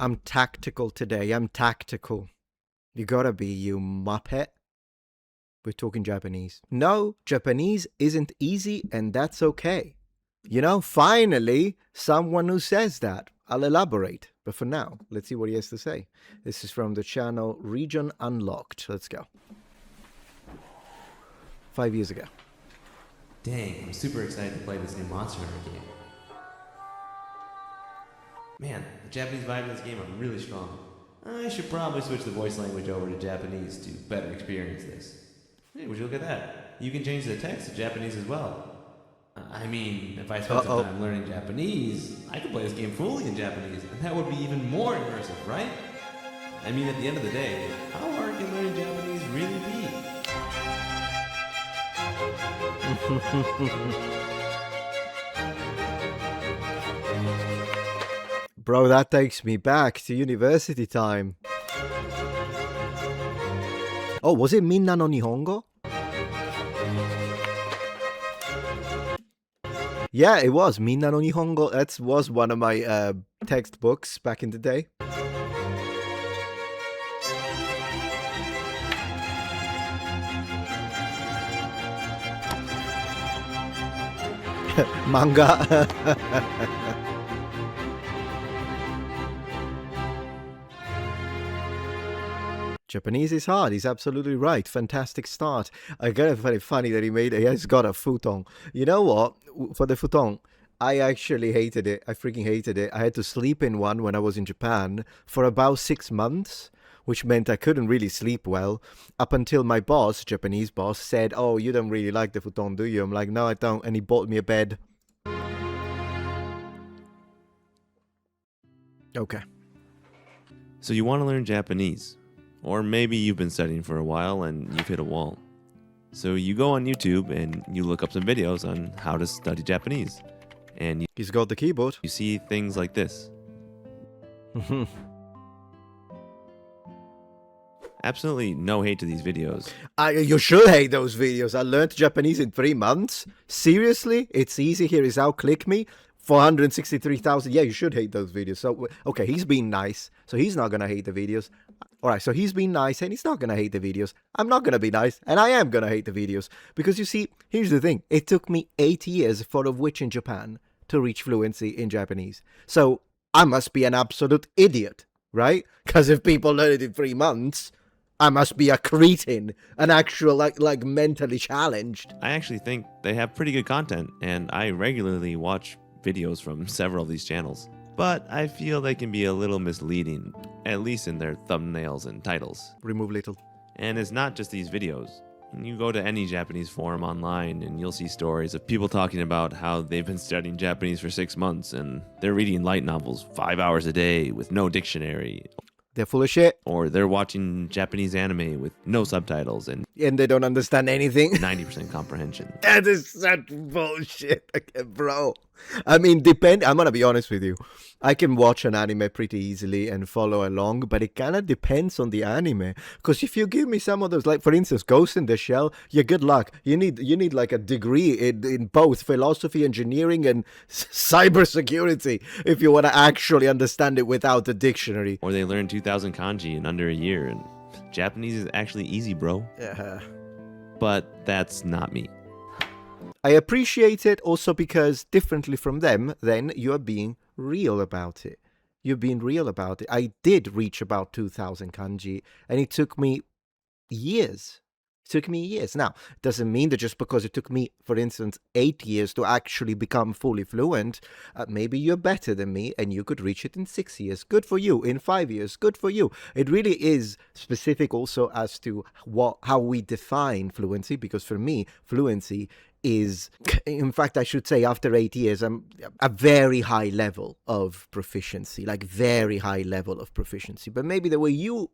I'm tactical today. I'm tactical. You gotta be, you muppet. We're talking Japanese. No, Japanese isn't easy, and that's okay. You know, finally, someone who says that. I'll elaborate. But for now, let's see what he has to say. This is from the channel Region Unlocked. Let's go. 5 years ago. Dang, I'm super excited to play this new Monster Hunter game. Man, the Japanese vibe in this game are really strong. I should probably switch the voice language over to Japanese to better experience this. Hey, would you look at that? You can change the text to Japanese as well. I mean, if I spent some time learning Japanese, I could play this game fully in Japanese, and that would be even more immersive, right? I mean, at the end of the day, how hard can learning Japanese really be? Bro, that takes me back to university time. Oh, was it Minna no Nihongo? Yeah, it was Minna no Nihongo. That was one of my textbooks back in the day. Manga. Japanese is hard. He's absolutely right. Fantastic start. I gotta find it funny that he has got a futon. You know what? For the futon, I actually hated it. I freaking hated it. I had to sleep in one when I was in Japan for about 6 months, which meant I couldn't really sleep well up until my boss, Japanese boss, said, "Oh, you don't really like the futon, do you?" I'm like, "No, I don't." And he bought me a bed. Okay. So you want to learn Japanese. Or maybe you've been studying for a while and you've hit a wall. So you go on YouTube and you look up some videos on how to study Japanese. And He's got the keyboard. you see things like this. Absolutely no hate to these videos. You should hate those videos. I learned Japanese in 3 months. Seriously? It's easy. Here is how. Click me. 463,000. Yeah, you should hate those videos. So, okay, he's being nice. So he's not going to hate the videos. All right, so he's being nice and he's not going to hate the videos. I'm not going to be nice and I am going to hate the videos. Because you see, here's the thing. It took me 8 years, 4 of which in Japan, to reach fluency in Japanese. So I must be an absolute idiot, right? Because if people learn it in 3 months, I must be a cretin, an actual, like mentally challenged. I actually think they have pretty good content, and I regularly watch videos from several of these channels. But I feel they can be a little misleading, at least in their thumbnails and titles. Remove little. And it's not just these videos. You go to any Japanese forum online and you'll see stories of people talking about how they've been studying Japanese for 6 months and they're reading light novels 5 hours a day with no dictionary. They're full of shit. Or they're watching Japanese anime with no subtitles and they don't understand anything. 90% comprehension. That is such bullshit, okay, bro. I mean, I'm gonna be honest with you. I can watch an anime pretty easily and follow along, but it kind of depends on the anime. Because if you give me some of those, like for instance, Ghost in the Shell, yeah, good luck. You need like a degree in both philosophy, engineering, and cybersecurity if you want to actually understand it without a dictionary. Or they learn 2,000 kanji in under a year, and Japanese is actually easy, bro. Yeah. But that's not me. I appreciate it also because differently from them, then you're being real about it. You're being real about it. I did reach about 2,000 kanji and it took me years. It took me years. Now, it doesn't mean that just because it took me, for instance, 8 years to actually become fully fluent, maybe you're better than me and you could reach it in 6 years. Good for you. In 5 years. Good for you. It really is specific also as to how we define fluency, because for me, fluency is, in fact, I should say after 8 years, I'm a very high level of proficiency, like very high level of proficiency. But maybe the way you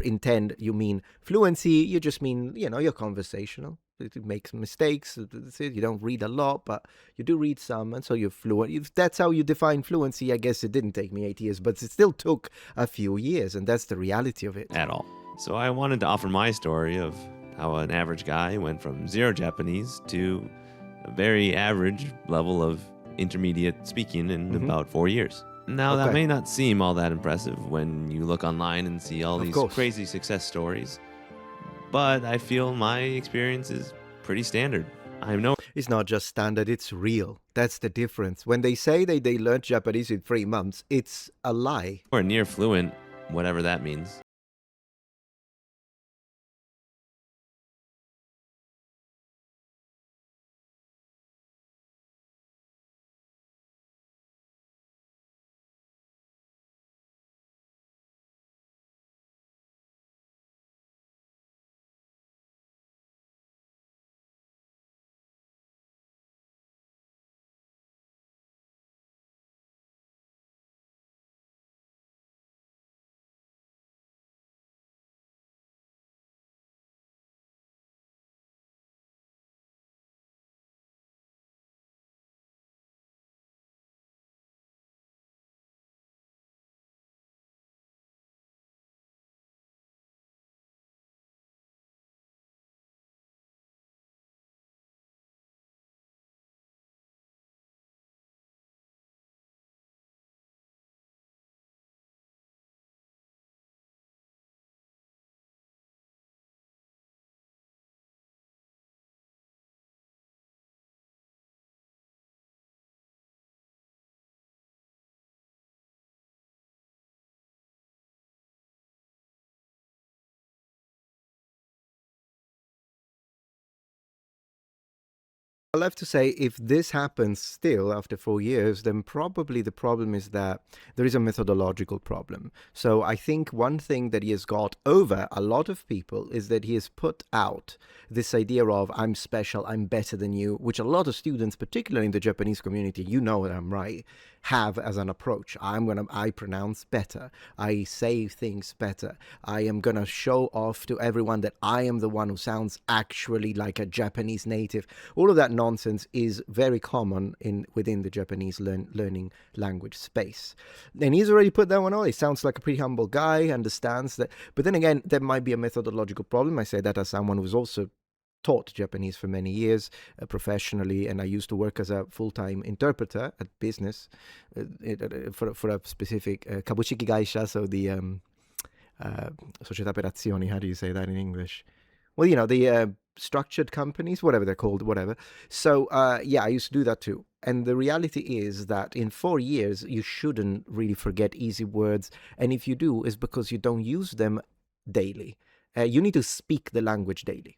intend, you mean fluency, you just mean, you're conversational. You make some mistakes. You don't read a lot, but you do read some, and so you're fluent. If that's how you define fluency, I guess it didn't take me 8 years, but it still took a few years, and that's the reality of it. At all. So I wanted to offer my story of how an average guy went from 0 Japanese to a very average level of intermediate speaking in about 4 years. Now, that Okay. may not seem all that impressive when you look online and see all Of these course. crazy success stories, but I feel my experience is pretty standard. I'm It's not just standard, it's real. That's the difference. When they say they learned Japanese in 3 months, it's a lie. nowhere near fluent, whatever that means. I'll have to say, if this happens still after 4 years, then probably the problem is that there is a methodological problem. So I think one thing that he has got over a lot of people is that he has put out this idea of I'm special, I'm better than you, which a lot of students, particularly in the Japanese community, you know that I'm right, have as an approach. I pronounce better, I say things better, I am gonna show off to everyone that I am the one who sounds actually like a Japanese native. All of that nonsense is very common within the Japanese learning language space. And he's already put that one on. He sounds like a pretty humble guy, understands that. But then again, there might be a methodological problem. I say that as someone who's also taught Japanese for many years professionally, and I used to work as a full-time interpreter at business for a specific kabushiki gaisha, so the società per azioni. How do you say that in English? Well, the structured companies, whatever they're called, whatever. So, yeah, I used to do that too. And the reality is that in 4 years, you shouldn't really forget easy words. And if you do, it's because you don't use them daily. You need to speak the language daily.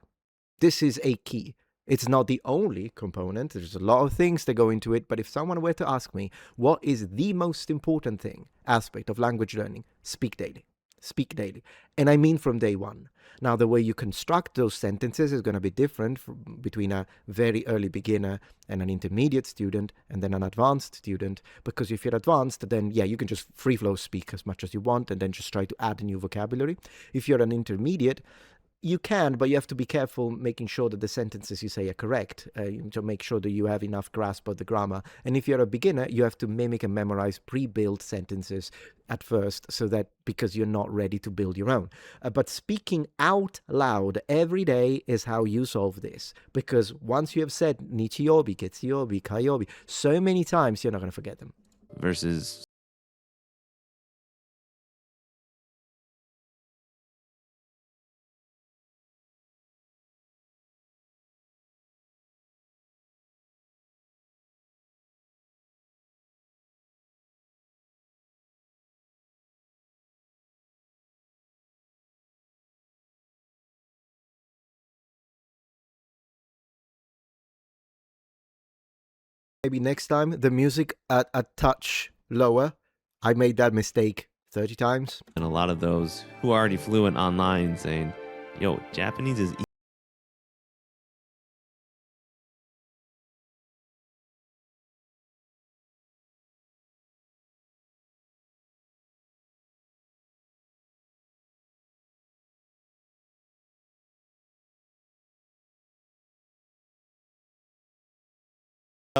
This is a key. It's not the only component. There's a lot of things that go into it. But if someone were to ask me, what is the most important aspect of language learning? Speak daily. Speak daily. And I mean from day one. Now, the way you construct those sentences is going to be different between a very early beginner and an intermediate student and then an advanced student. Because if you're advanced, then yeah, you can just free flow speak as much as you want and then just try to add new vocabulary. If you're an intermediate, you can, but you have to be careful making sure that the sentences you say are correct, to make sure that you have enough grasp of the grammar. And if you're a beginner, you have to mimic and memorize pre-built sentences at first, so that because you're not ready to build your own. But speaking out loud every day is how you solve this. Because once you have said nichiyobi, getsuyobi, kayobi so many times, you're not going to forget them. Versus Maybe next time, the music a touch lower. I made that mistake 30 times. and a lot of those who are already fluent online saying, yo, Japanese is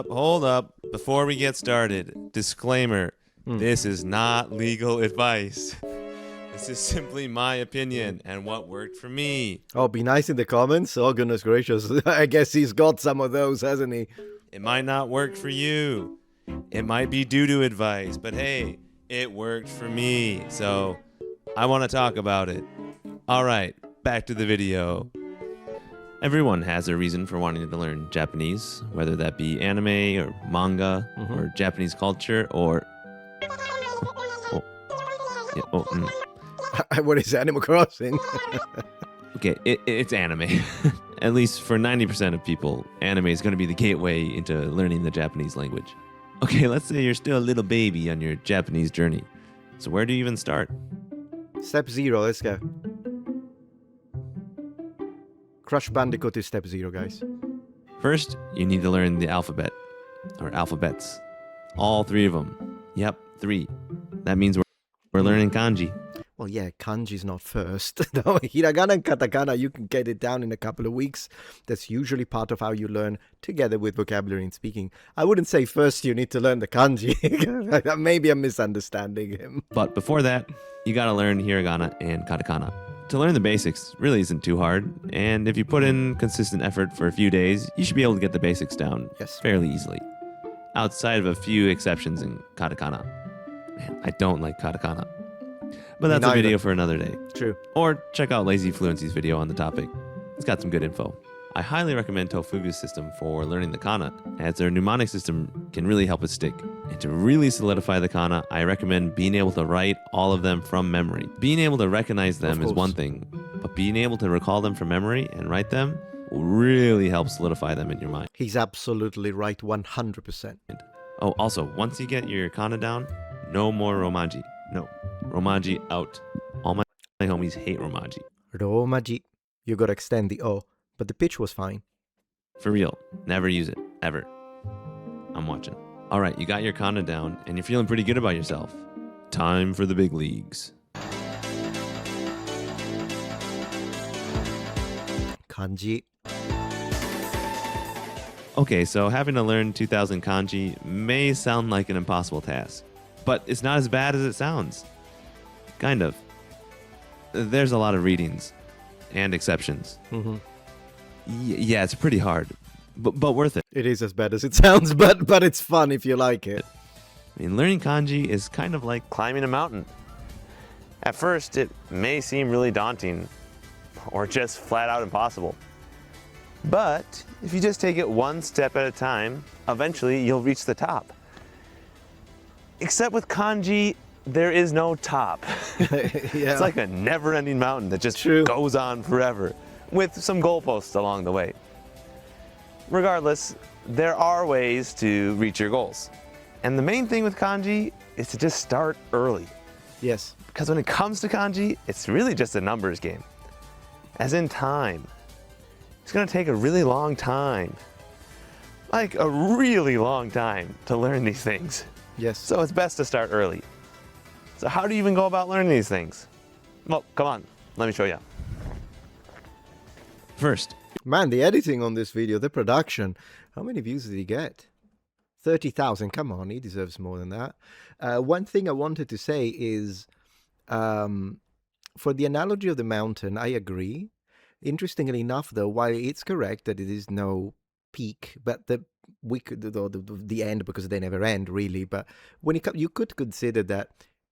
Hold up. Before we get started, disclaimer. This is not legal advice. This is simply my opinion and what worked for me. Oh, be nice in the comments. Oh, goodness gracious. I guess he's got some of those, hasn't he? It might not work for you. It might be doo-doo advice, but hey, it worked for me, so I want to talk about it. Alright, back to the video. Everyone has a reason for wanting to learn Japanese, whether that be anime or manga or Japanese culture or... What is Animal Crossing? Okay, it's anime. At least for 90% of people, anime is going to be the gateway into learning the Japanese language. Okay, let's say you're still a little baby on your Japanese journey. So where do you even start? Step 0, let's go. Crush Bandicoot is step 0, guys. First, you need to learn the alphabet, or alphabets. All 3 of them. Yep, 3. That means we're learning kanji. Well, yeah, kanji's not first. No, hiragana and katakana, you can get it down in a couple of weeks. That's usually part of how you learn together with vocabulary and speaking. I wouldn't say first you need to learn the kanji. Maybe I'm misunderstanding him. But before that, you gotta learn hiragana and katakana. To learn the basics really isn't too hard, and if you put in consistent effort for a few days, you should be able to get the basics down fairly easily. Outside of a few exceptions in katakana. Man, I don't like katakana. But that's a video for another day. True. Or check out Lazy Fluency's video on the topic. It's got some good info. I highly recommend Tofugu's system for learning the kana, as their mnemonic system can really help it stick. And to really solidify the kana, I recommend being able to write all of them from memory. Being able to recognize them is one thing, but being able to recall them from memory and write them will really help solidify them in your mind. He's absolutely right, 100%. Oh, also, once you get your kana down, no more romaji. No, romaji out. All my homies hate romaji. Romaji. You gotta extend the O, but the pitch was fine. For real, never use it, ever. I'm watching. Alright, you got your kana down, and you're feeling pretty good about yourself. Time for the big leagues. Kanji. Okay, so having to learn 2,000 kanji may sound like an impossible task. But it's not as bad as it sounds. Kind of. There's a lot of readings and exceptions. Yeah, it's pretty hard, but worth it. It is as bad as it sounds, but it's fun if you like it. I mean, learning kanji is kind of like climbing a mountain. At first, it may seem really daunting or just flat out impossible. But if you just take it one step at a time, eventually you'll reach the top. Except with kanji, there is no top. It's like a never-ending mountain that just goes on forever, with some goalposts along the way. Regardless, there are ways to reach your goals. And the main thing with kanji is to just start early. Yes. Because when it comes to kanji, it's really just a numbers game. As in time. It's gonna take a really long time. Like a really long time to learn these things. Yes. So it's best to start early. So how do you even go about learning these things? Well, come on, let me show you. First. Man, the editing on this video, the production, how many views did he get? 30,000, come on, he deserves more than that. One thing I wanted to say is, for the analogy of the mountain, I agree. Interestingly enough, though, while it's correct that it is no peak, but the end, because they never end really, but when you could consider that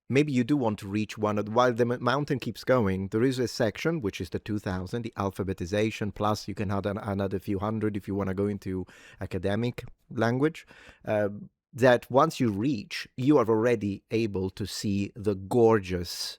maybe you do want to reach one of, while the mountain keeps going, there is a section which is the 2000, the alphabetization, plus you can add another few hundred if you want to go into academic language, that once you reach, you are already able to see the gorgeous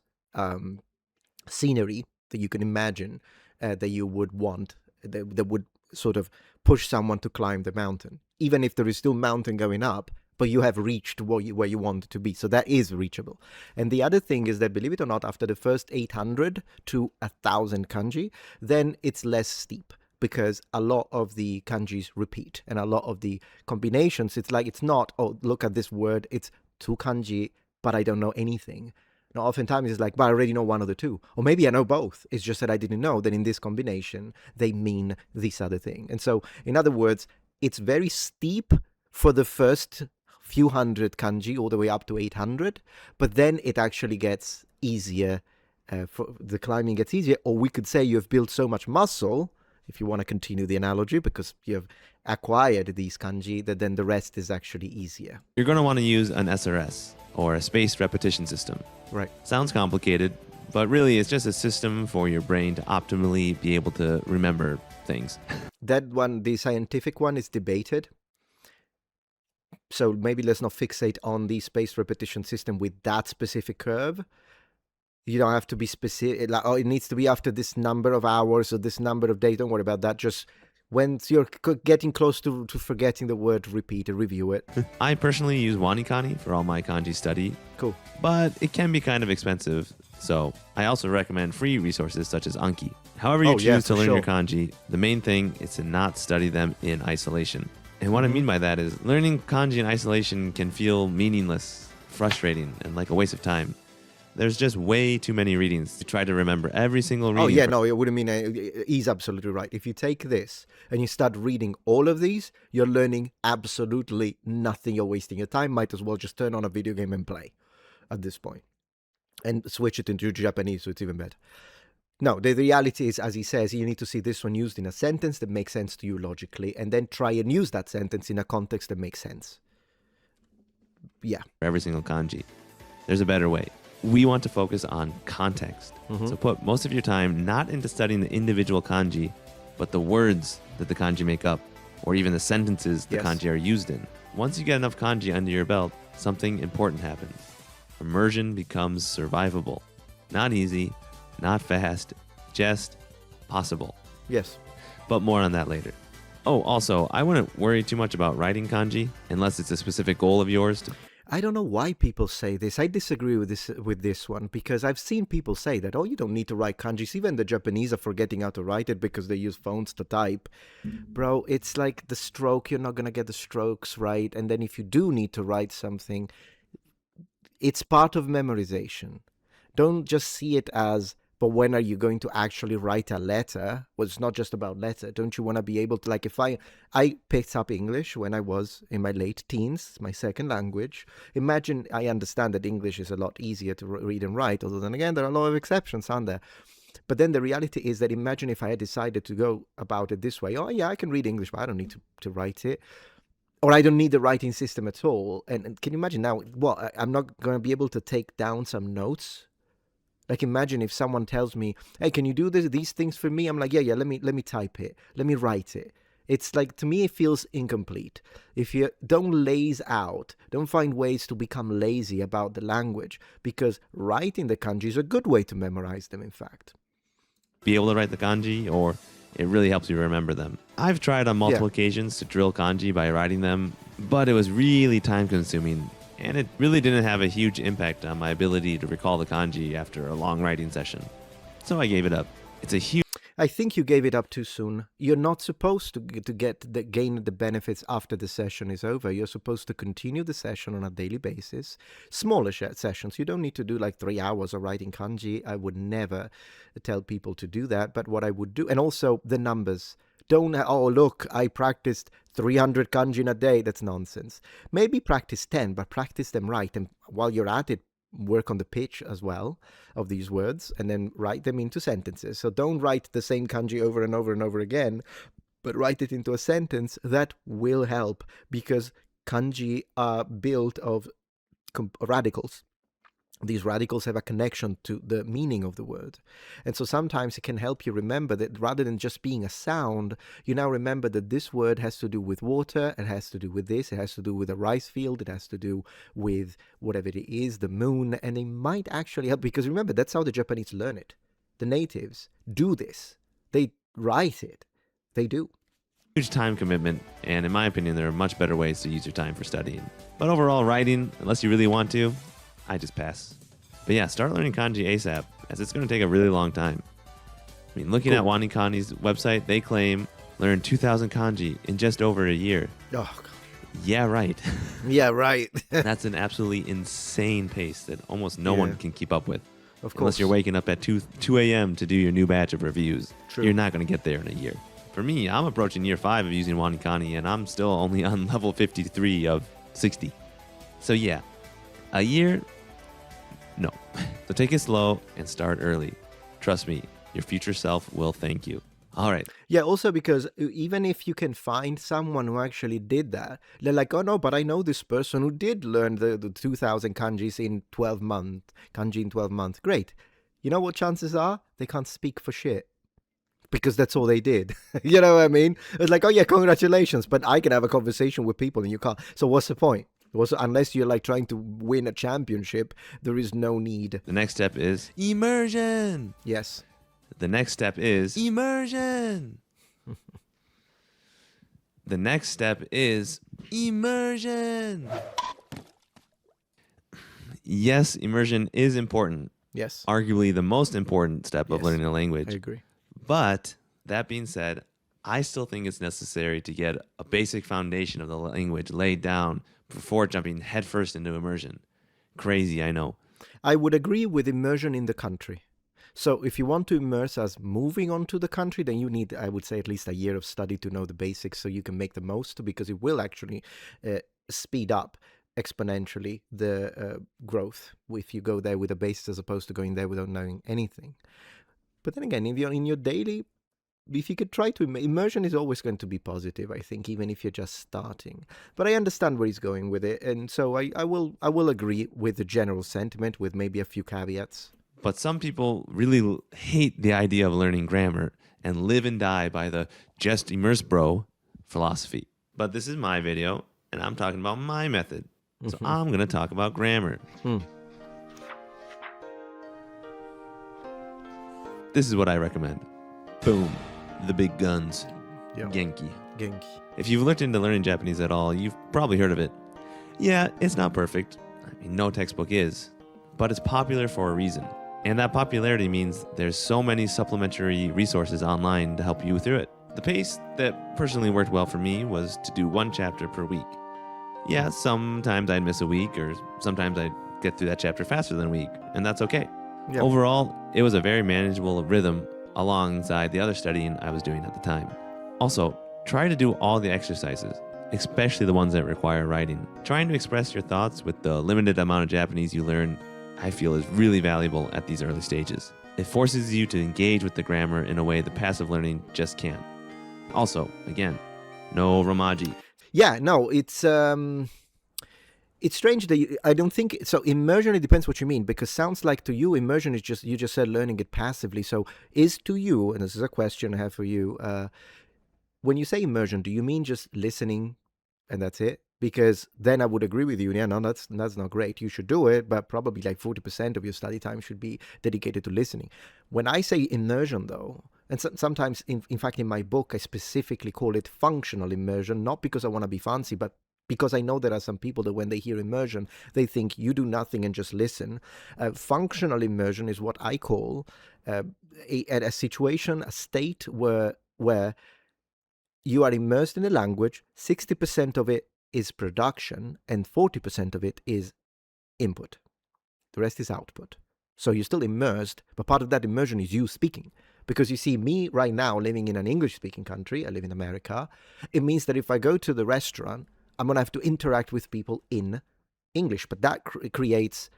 scenery that you can imagine that you would want, that would sort of push someone to climb the mountain, even if there is still mountain going up, but you have reached where you want to be. So that is reachable. And the other thing is that, believe it or not, after the first 800 to 1,000 kanji, then it's less steep, because a lot of the kanjis repeat, and a lot of the combinations, it's like, it's not, oh, look at this word, it's 2 kanji, but I don't know anything. Now, oftentimes it's like, but I already know one of the 2. Or maybe I know both. It's just that I didn't know that in this combination, they mean this other thing. And so, in other words, it's very steep for the first few hundred kanji, all the way up to 800. But then it actually gets easier. For the climbing gets easier. Or we could say you have built so much muscle if you want to continue the analogy, because you have acquired these kanji, that then the rest is actually easier. You're going to want to use an SRS, or a spaced repetition system. Right. Sounds complicated, but really it's just a system for your brain to optimally be able to remember things. That one, the scientific one, is debated. So maybe let's not fixate on the spaced repetition system with that specific curve. You don't have to be specific, like, oh, it needs to be after this number of hours or this number of days. Don't worry about that. Just when you're getting close to forgetting the word, repeat it, review it. I personally use WaniKani for all my kanji study. Cool. But it can be kind of expensive, so I also recommend free resources such as Anki. However you choose to learn your kanji, the main thing is to not study them in isolation. And what I mean by that is learning kanji in isolation can feel meaningless, frustrating, and like a waste of time. There's just way too many readings to try to remember every single reading. Oh, yeah, no, it wouldn't mean he's absolutely right. If you take this and you start reading all of these, you're learning absolutely nothing. You're wasting your time. Might as well just turn on a video game and play at this point and switch it into Japanese, so it's even better. No, the reality is, as he says, you need to see this one used in a sentence that makes sense to you logically, and then try and use that sentence in a context that makes sense. Yeah. For every single kanji. There's a better way. We want to focus on context. So put most of your time not into studying the individual kanji, but the words that the kanji make up, or even the sentences the kanji are used in. Once you get enough kanji under your belt, something important happens. Immersion becomes survivable. Not easy, not fast, just possible. Yes. But more on that later. Oh, also, I wouldn't worry too much about writing kanji, unless it's a specific goal of yours. I don't know why people say this. I disagree with this one, because I've seen people say that, oh, you don't need to write kanjis. Even the Japanese are forgetting how to write it because they use phones to type. Bro, it's like the stroke. You're not going to get the strokes right. And then if you do need to write something, it's part of memorization. Don't just see it as, but when are you going to actually write a letter? Well, it's not just about letter. Don't you want to be able to, like, if I picked up English when I was in my late teens, it's my second language. Imagine, I understand that English is a lot easier to read and write, although then again, there are a lot of exceptions, aren't there? But then the reality is that imagine if I had decided to go about it this way. Oh, yeah, I can read English, but I don't need to write it. Or I don't need the writing system at all. And can you imagine now, well, I'm not going to be able to take down some notes. Like, imagine if someone tells me, hey, can you do these things for me? I'm like, yeah, let me type it. Let me write it. It's like, to me, it feels incomplete. If you don't laze out, don't find ways to become lazy about the language, because writing the kanji is a good way to memorize them, in fact. Be able to write the kanji, or it really helps you remember them. I've tried on multiple occasions to drill kanji by writing them, but it was really time-consuming. And it really didn't have a huge impact on my ability to recall the kanji after a long writing session. So I gave it up. It's a huge... I think you gave it up too soon. You're not supposed to gain the benefits after the session is over. You're supposed to continue the session on a daily basis. Smaller sessions. You don't need to do like 3 hours of writing kanji. I would never tell people to do that. But what I would do, and also the numbers. Don't, oh, look, I practiced 300 kanji in a day. That's nonsense. Maybe practice 10, but practice them right. And while you're at it, work on the pitch as well of these words, and then write them into sentences. So don't write the same kanji over and over and over again, but write it into a sentence. That will help, because kanji are built of radicals. These radicals have a connection to the meaning of the word. And so sometimes it can help you remember that rather than just being a sound, you now remember that this word has to do with water, it has to do with this, it has to do with a rice field, it has to do with whatever it is, the moon, and it might actually help, because remember, that's how the Japanese learn it. The natives do this. They write it. They do. Huge time commitment, and in my opinion, there are much better ways to use your time for studying. But overall, writing, unless you really want to, I just pass. But yeah, start learning kanji ASAP, as it's going to take a really long time. I mean, looking at WaniKani's website, they claim learn 2,000 kanji in just over a year. Oh, God. Yeah, right. Yeah, right. That's an absolutely insane pace that almost no one can keep up with. Of course. Unless you're waking up at 2 a.m. to do your new batch of reviews. True. You're not going to get there in a year. For me, I'm approaching year 5 of using WaniKani, and I'm still only on level 53 of 60. So yeah, a year? No. So take it slow and start early. Trust me, your future self will thank you. All right. Yeah, also because even if you can find someone who actually did that, they're like, oh no, but I know this person who did learn the 2000 kanjis in 12 months, kanji in 12 months. Great. You know what chances are? They can't speak for shit. Because that's all they did. You know what I mean? It's like, oh yeah, congratulations, but I can have a conversation with people and you can't. So what's the point? Unless you're like trying to win a championship, there is no need. The next step is immersion. Yes. The next step is immersion. The next step is immersion. Yes, immersion is important. Yes. Arguably the most important step of learning a language. I agree. But that being said, I still think it's necessary to get a basic foundation of the language laid down before jumping headfirst into immersion. Crazy, I know. I would agree with immersion in the country. So if you want to immerse as moving on to the country, then you need, I would say, at least a year of study to know the basics so you can make the most, because it will actually speed up exponentially the growth if you go there with a base as opposed to going there without knowing anything. But then again, if you're in your daily, if you could try to, immersion is always going to be positive, I think, even if you're just starting. But I understand where he's going with it, and so I will agree with the general sentiment with maybe a few caveats. But some people really hate the idea of learning grammar and live and die by the just immerse bro philosophy. But this is my video, and I'm talking about my method. So I'm going to talk about grammar. This is what I recommend. Boom. The big guns. Yeah. Genki. Genki. If you've looked into learning Japanese at all, you've probably heard of it. Yeah, it's not perfect. I mean, no textbook is. But it's popular for a reason. And that popularity means there's so many supplementary resources online to help you through it. The pace that personally worked well for me was to do 1 chapter per week. Yeah, sometimes I'd miss a week, or sometimes I'd get through that chapter faster than a week, and that's okay. Yep. Overall, it was a very manageable rhythm alongside the other studying I was doing at the time. Also, try to do all the exercises, especially the ones that require writing. Trying to express your thoughts with the limited amount of Japanese you learn, I feel, is really valuable at these early stages. It forces you to engage with the grammar in a way that passive learning just can't. Also, again, no romaji. Yeah, no, it's strange that I don't think so. Immersion, it depends what you mean, because sounds like to you immersion is just, you just said learning it passively. So is to you, and this is a question I have for you, when you say immersion, do you mean just listening and that's it? Because then I would agree with you. Yeah, no, that's not great. You should do it, but probably like 40% of your study time should be dedicated to listening. When I say immersion, though, and sometimes, in fact, in my book, I specifically call it functional immersion, not because I want to be fancy, but because I know there are some people that when they hear immersion, they think you do nothing and just listen. Functional immersion is what I call a situation, a state where you are immersed in a language, 60% of it is production, and 40% of it is input. The rest is output. So you're still immersed, but part of that immersion is you speaking. Because you see, me right now living in an English-speaking country, I live in America, it means that if I go to the restaurant, I'm going to have to interact with people in English. But that creates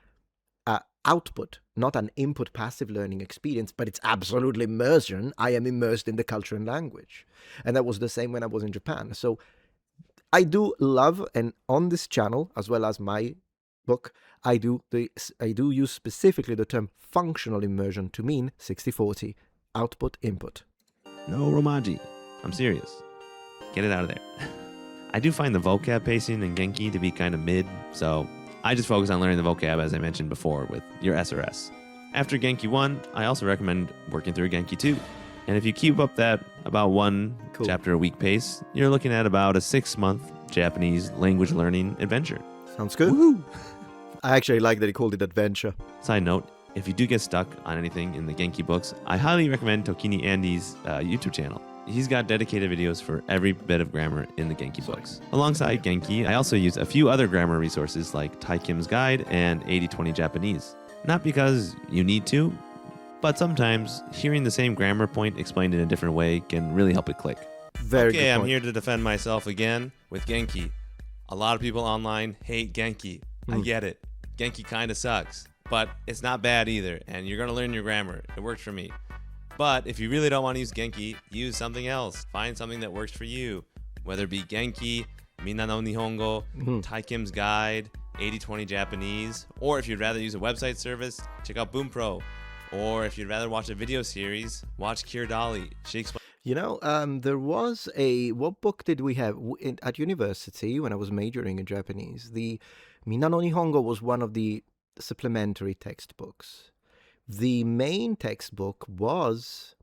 output, not an input passive learning experience, but it's absolutely immersion. I am immersed in the culture and language. And that was the same when I was in Japan. So I do love, and on this channel, as well as my book, I do use specifically the term functional immersion to mean 60-40, output, input. No romaji. I'm serious. Get it out of there. I do find the vocab pacing in Genki to be kind of mid, so I just focus on learning the vocab as I mentioned before with your SRS. After Genki 1, I also recommend working through Genki 2. And if you keep up that about 1 chapter a week pace, you're looking at about a 6-month Japanese language learning adventure. Sounds good. Woohoo! I actually like that he called it adventure. Side note, if you do get stuck on anything in the Genki books, I highly recommend Tokini Andy's YouTube channel. He's got dedicated videos for every bit of grammar in the Genki books. Alongside Genki, I also use a few other grammar resources like Tai Kim's Guide and 80/20 Japanese. Not because you need to, but sometimes hearing the same grammar point explained in a different way can really help it click. Very good I'm point. here to defend myself again with Genki. A lot of people online hate Genki. I get it. Genki kind of sucks, but it's not bad either, and you're going to learn your grammar. It worked for me. But if you really don't want to use Genki, use something else. Find something that works for you. Whether it be Genki, Minna no Nihongo, Taikim's Guide, 80/20 Japanese, or if you'd rather use a website service, check out BoomPro. Or if you'd rather watch a video series, watch Kirdali. She explains. There was what book did we have at university when I was majoring in Japanese? The Minna no Nihongo was one of the supplementary textbooks. The main textbook was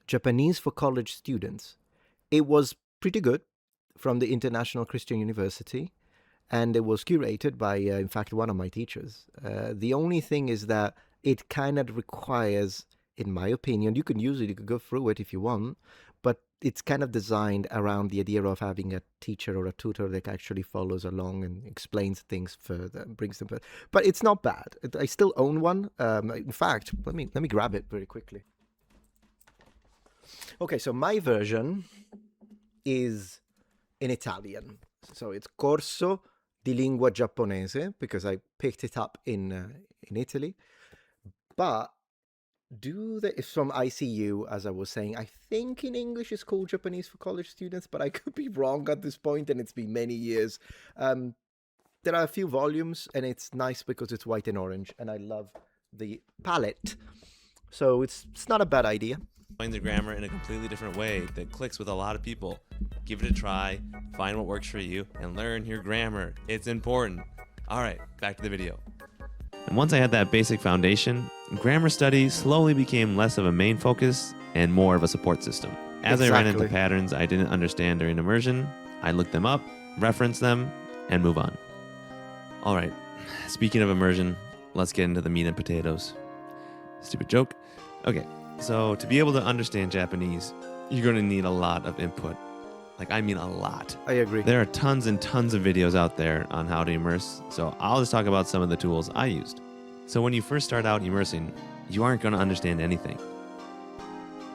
Japanese for college students. It was pretty good, from the International Christian University, and it was curated by, in fact, one of my teachers. The only thing is that it kind of requires, in my opinion, you can use it, you could go through it if you want, but it's kind of designed around the idea of having a teacher or a tutor that actually follows along and explains things further and brings them further. But it's not bad. I still own one. In fact, let me grab it very quickly. Okay, so my version is in Italian. So it's Corso di Lingua Giapponese, because I picked it up in Italy. But it's from ICU, as I was saying. I think in English it's called Japanese for college students, but I could be wrong at this point, and it's been many years. There are a few volumes, and it's nice because it's white and orange, and I love the palette. So it's not a bad idea. Find the grammar in a completely different way that clicks with a lot of people. Give it a try, find what works for you, and learn your grammar. It's important. All right, back to the video. And once I had that basic foundation, grammar study slowly became less of a main focus and more of a support system. As I ran into patterns I didn't understand during immersion, I looked them up, referenced them, and move on. All right, speaking of immersion, let's get into the meat and potatoes. Stupid joke. Okay, so to be able to understand Japanese, you're going to need a lot of input. I mean a lot. I agree. There are tons and tons of videos out there on how to immerse, so I'll just talk about some of the tools I used. So when you first start out immersing, you aren't going to understand anything.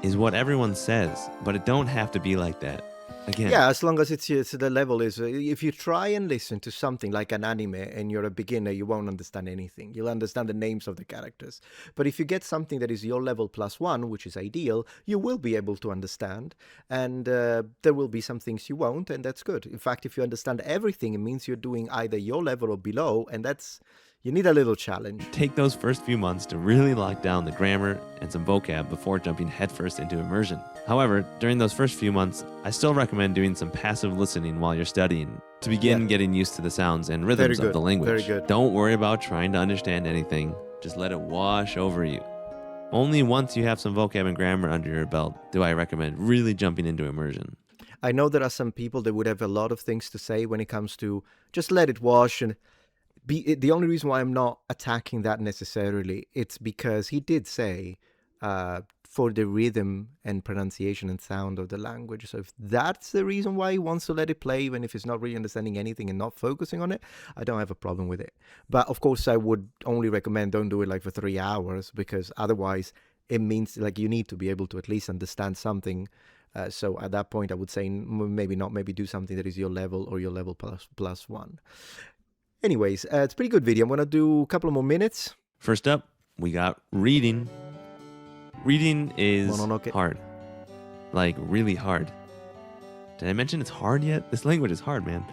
Is what everyone says, but it don't have to be like that. Again. Yeah, as long as it's the level is, if you try and listen to something like an anime and you're a beginner, you won't understand anything. You'll understand the names of the characters. But if you get something that is your level +1, which is ideal, you will be able to understand. And there will be some things you won't, and that's good. In fact, if you understand everything, it means you're doing either your level or below, and you need a little challenge. Take those first few months to really lock down the grammar and some vocab before jumping headfirst into immersion. However, during those first few months, I still recommend doing some passive listening while you're studying to begin getting used to the sounds and rhythms of the language. Very good. Don't worry about trying to understand anything. Just let it wash over you. Only once you have some vocab and grammar under your belt do I recommend really jumping into immersion. I know there are some people that would have a lot of things to say when it comes to just let it wash and the only reason why I'm not attacking that necessarily, it's because he did say for the rhythm and pronunciation and sound of the language. So if that's the reason why he wants to let it play, even if he's not really understanding anything and not focusing on it, I don't have a problem with it. But of course, I would only recommend don't do it for 3 hours, because otherwise it means you need to be able to at least understand something. So at that point, I would say maybe do something that is your level or your level +1. Anyways, it's a pretty good video. I'm going to do a couple of more minutes. First up, we got reading. Reading is hard. Really hard. Did I mention it's hard yet? This language is hard, man.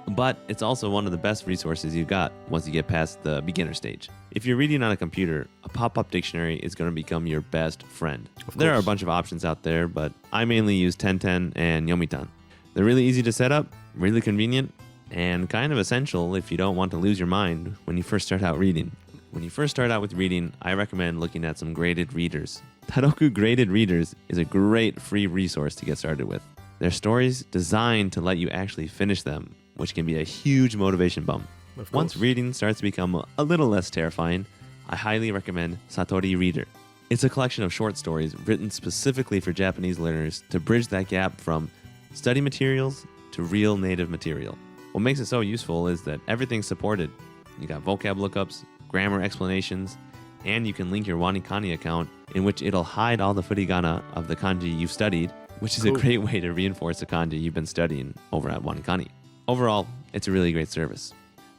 But it's also one of the best resources you've got once you get past the beginner stage. If you're reading on a computer, a pop-up dictionary is going to become your best friend. There are a bunch of options out there, but I mainly use Tenten and Yomitan. They're really easy to set up, really convenient, and kind of essential if you don't want to lose your mind when you first start out reading. When you first start out with reading, I recommend looking at some graded readers. Taroku Graded Readers is a great free resource to get started with. They're stories designed to let you actually finish them, which can be a huge motivation bump. Once reading starts to become a little less terrifying, I highly recommend Satori Reader. It's a collection of short stories written specifically for Japanese learners to bridge that gap from study materials to real native material. What makes it so useful is that everything's supported. You got vocab lookups, grammar explanations, and you can link your Wanikani account, in which it'll hide all the furigana of the kanji you've studied, which is a great way to reinforce the kanji you've been studying over at Wanikani. Overall, it's a really great service.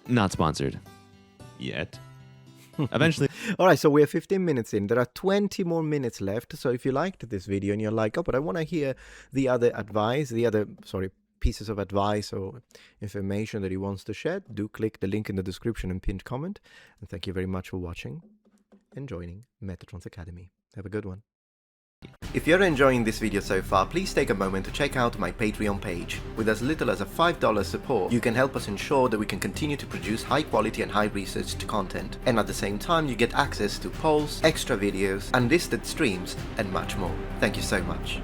Not sponsored. Yet. Eventually. All right, so we're 15 minutes in. There are 20 more minutes left. So if you liked this video and you're like, oh, but I want to hear the other pieces of advice or information that he wants to share, do click the link in the description and pinned comment. And thank you very much for watching and joining Metatron's Academy. Have a good one. If you're enjoying this video so far, please take a moment to check out my Patreon page. With as little as a $5 support, you can help us ensure that we can continue to produce high quality and high researched content. And at the same time, you get access to polls, extra videos, unlisted streams, and much more. Thank you so much.